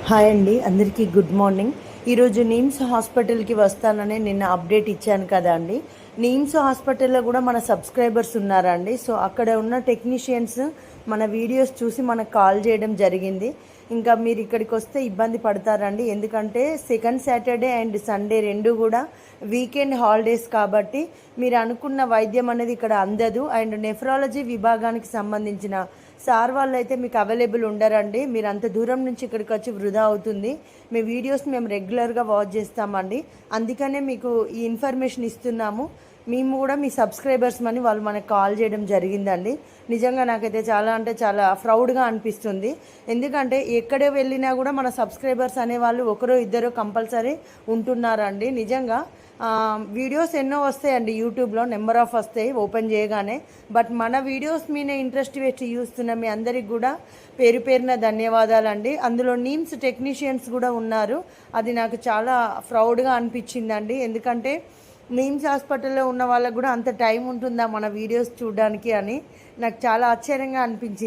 Hi అండి, అందరికీ good morning. ఈరోజు నిమ్స్ హాస్పిటల్కి వస్తానని నిన్న అప్డేట్ ఇచ్చాను కదా అండి. నిమ్స్ హాస్పిటల్లో కూడా మన సబ్స్క్రైబర్స్ ఉన్నారండి. సో అక్కడ ఉన్న టెక్నీషియన్స్ మన వీడియోస్ చూసి మనకు కాల్ చేయడం జరిగింది. ఇంకా మీరు ఇక్కడికి వస్తే ఇబ్బంది పడతారండి, ఎందుకంటే సెకండ్ సాటర్డే అండ్ సండే రెండు కూడా వీకెండ్ హాలిడేస్ కాబట్టి మీరు అనుకున్న వైద్యం అనేది ఇక్కడ అందదు. అండ్ నెఫ్రాలజీ విభాగానికి సంబంధించిన సార్ వాళ్ళు అయితే మీకు అవైలబుల్ ఉండరండి. మీరు అంత దూరం నుంచి ఇక్కడికి వచ్చి వృధా అవుతుంది. మీ వీడియోస్ మేము రెగ్యులర్గా వాచ్ చేస్తామండి, అందుకనే మీకు ఈ ఇన్ఫర్మేషన్ ఇస్తున్నాము. మేము కూడా మీ సబ్స్క్రైబర్స్ అని వాళ్ళు మనకు కాల్ చేయడం జరిగిందండి. నిజంగా నాకైతే చాలా అంటే చాలా ప్రౌడ్గా అనిపిస్తుంది. ఎందుకంటే ఎక్కడ వెళ్ళినా కూడా మన సబ్స్క్రైబర్స్ అనేవాళ్ళు ఒకరో ఇద్దరు కంపల్సరీ ఉంటున్నారండి. నిజంగా వీడియోస్ ఎన్నో వస్తాయండి యూట్యూబ్లో, నెంబర్ ఆఫ్ వస్తాయి ఓపెన్ చేయగానే. బట్ మన వీడియోస్ మీద ఇంట్రెస్ట్ పెట్టి చూస్తున్న మీ అందరికి కూడా పేరు పేరున ధన్యవాదాలండి. అందులో నీమ్స్ టెక్నీషియన్స్ కూడా ఉన్నారు, అది నాకు చాలా ప్రౌడ్గా అనిపించిందండి. ఎందుకంటే నీమ్స్ హాస్పిటల్లో ఉన్న వాళ్ళకు కూడా అంత టైం ఉంటుందా మన వీడియోస్ చూడడానికి అని నాకు చాలా ఆశ్చర్యంగా అనిపించింది.